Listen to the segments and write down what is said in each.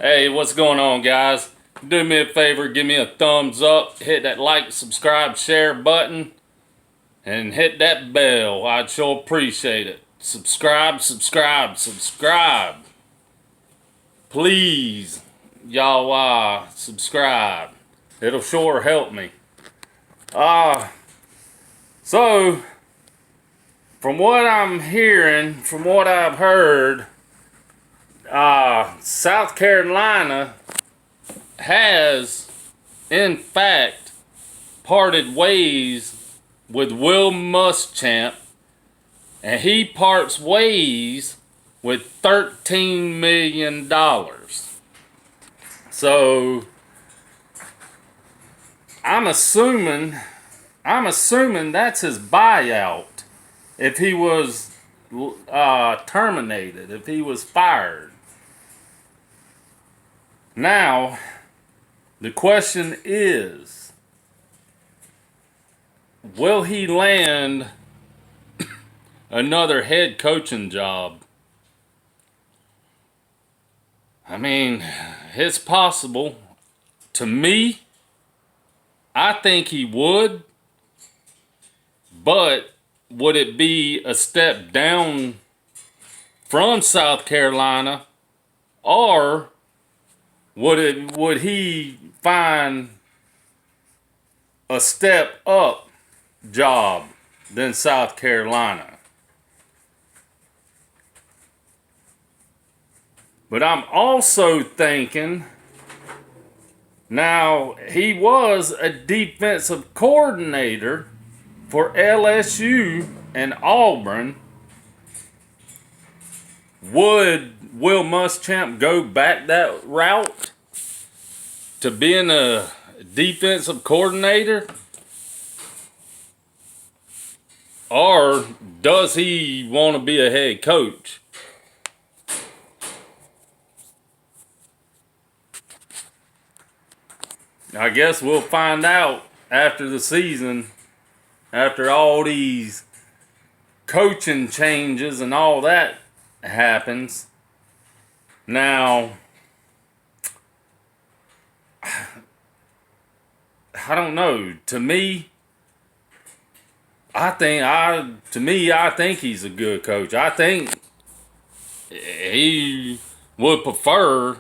Hey, what's going on, guys? Do me a favor, give me a thumbs up, hit that like, subscribe, share button, and hit that bell. I'd sure appreciate it. Subscribe. Please, y'all, subscribe. It'll sure help me. So, from what I'm hearing, from what I've heard, South Carolina has, in fact, parted ways with Will Muschamp, and he parts ways with $13 million. So I'm assuming that's his buyout if he was terminated, if he was fired. Now, the question is, will he land another head coaching job? I mean, it's possible. To me, I think he would, but would it be a step down from South Carolina, or would he find a step up job than South Carolina? But I'm also thinking, now he was a defensive coordinator for LSU and Auburn. Would Will Muschamp go back that route to being a defensive coordinator? Or does he want to be a head coach? I guess we'll find out after the season, after all these coaching changes and all that happens. Now, I don't know. To me, I think he's a good coach. I think he would prefer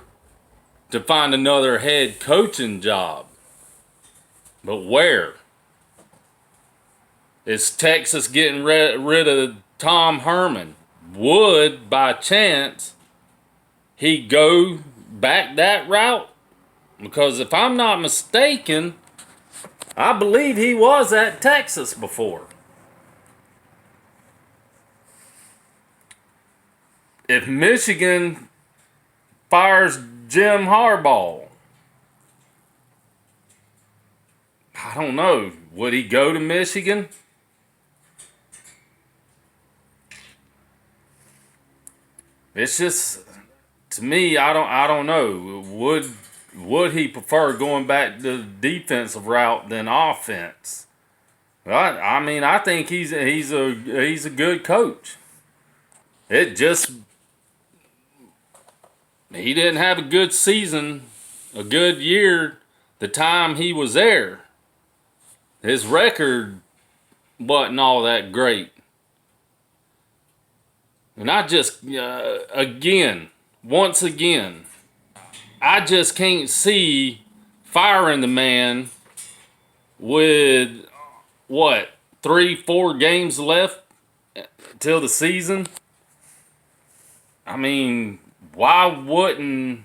to find another head coaching job. But where? Is Texas getting rid of Tom Herman? Would, by chance, he go back that route? Because if I'm not mistaken, I believe he was at Texas before. If Michigan fires Jim Harbaugh, I don't know. Would he go to Michigan? It's just, to me, I don't know. Would he prefer going back the defensive route than offense? I mean, I think he's a good coach. It just, he didn't have a good season, a good year the time he was there. His record wasn't all that great. And I just, once again, I just can't see firing the man with, 3-4 games left till the season? I mean, why wouldn't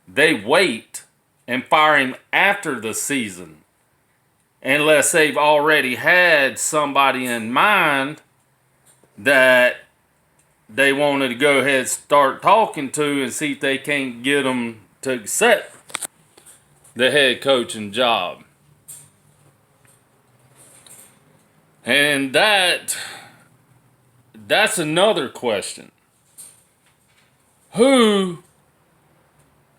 they wait and fire him after the season? Unless they've already had somebody in mind that they wanted to go ahead and start talking to and see if they can't get them to accept the head coaching job. And that's another question. Who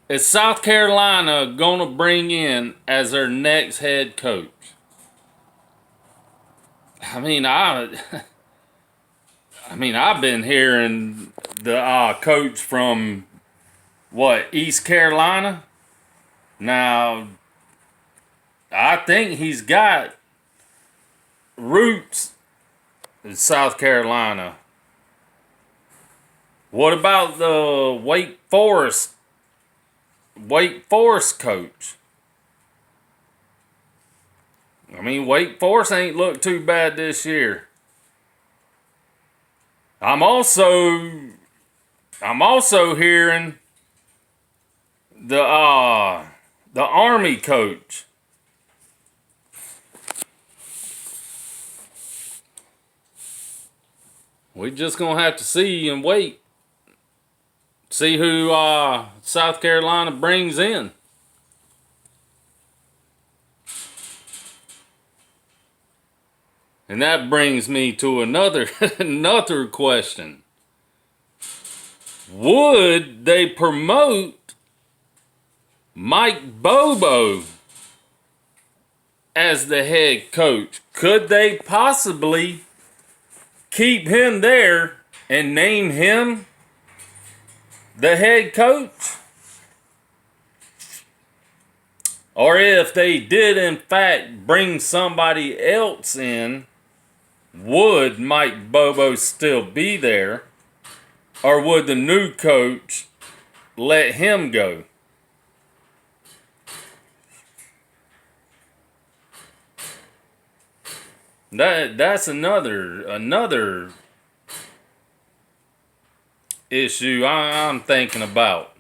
is South Carolina going to bring in as their next head coach? I mean, I've been hearing the coach from what, East Carolina? Now, I think he's got roots in South Carolina. What about the Wake Forest coach? I mean, Wake Forest ain't looked too bad this year. I'm also hearing the Army coach. We just gonna have to see and wait. See who South Carolina brings in. And that brings me to another question. Would they promote Mike Bobo as the head coach? Could they possibly keep him there and name him the head coach? Or if they did in fact bring somebody else in, would Mike Bobo still be there? Or would the new coach let him go? That's another issue I'm thinking about.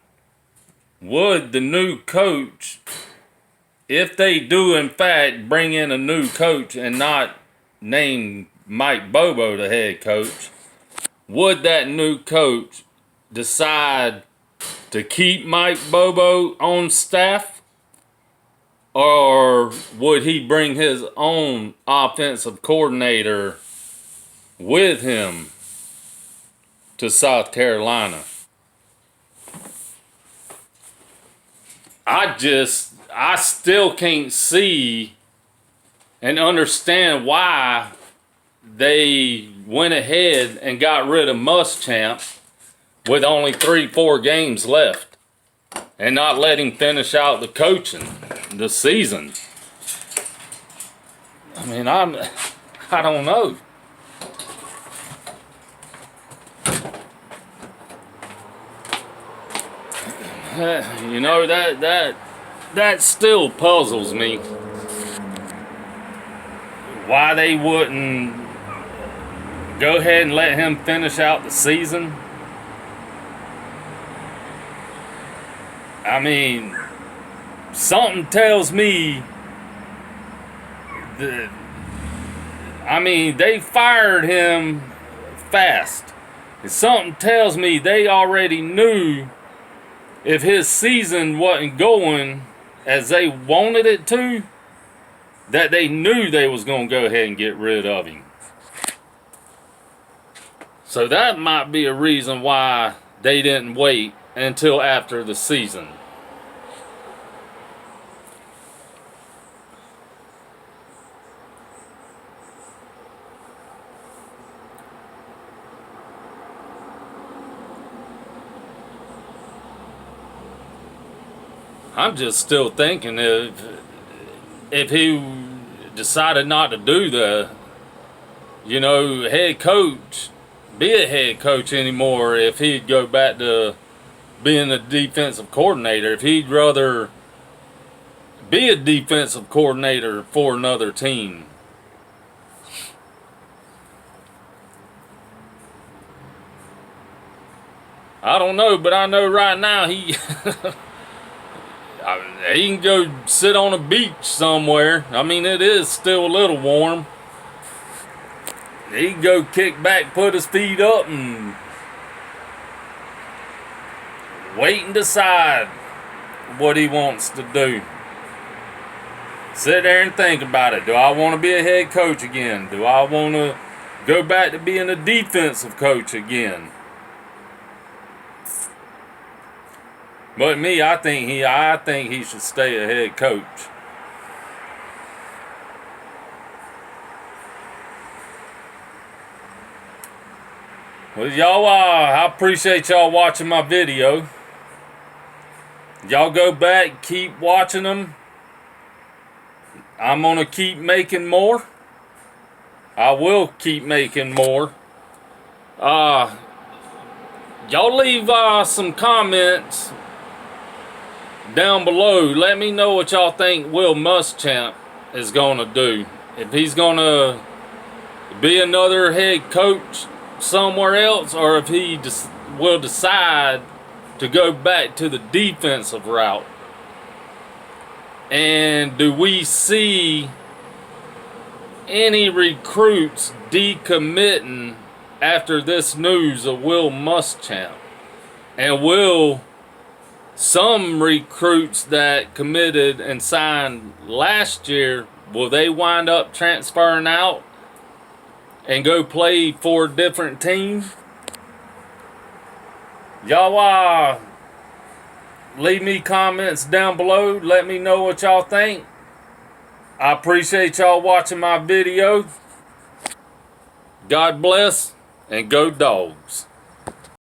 Would the new coach, if they do in fact bring in a new coach and not name Mike Bobo the head coach, would that new coach decide to keep Mike Bobo on staff? Or would he bring his own offensive coordinator with him to South Carolina? I still can't see and understand why they went ahead and got rid of Muschamp with only 3-4 games left and not let him finish out the season. I mean, I don't know. You know, that still puzzles me. Why they wouldn't go ahead and let him finish out the season. I mean, something tells me that, I mean, they fired him fast. And something tells me they already knew if his season wasn't going as they wanted it to, that they knew they was going to go ahead and get rid of him. So that might be a reason why they didn't wait until after the season. I'm just still thinking if he decided not to do the, head coach, be a head coach anymore, if he'd go back to being a defensive coordinator, if he'd rather be a defensive coordinator for another team. I don't know, but I know right now he can go sit on a beach somewhere. I mean, it is still a little warm. He can go kick back, put his feet up, and wait and decide what he wants to do. Sit there and think about it. Do I want to be a head coach again? Do I want to go back to being a defensive coach again? But me, I think he should stay a head coach. Well, y'all, I appreciate y'all watching my video. Y'all go back, keep watching them. I'm going to keep making more. I will keep making more. Y'all leave some comments down below. Let me know what y'all think Will Muschamp is going to do. If he's going to be another head coach somewhere else, or if he will decide to go back to the defensive route. And do we see any recruits decommitting after this news of Will Muschamp? And will some recruits that committed and signed last year, will they wind up transferring out and go play for a different team? Y'all leave me comments down below. Let me know what y'all think. I appreciate y'all watching my video. God bless and go Dogs.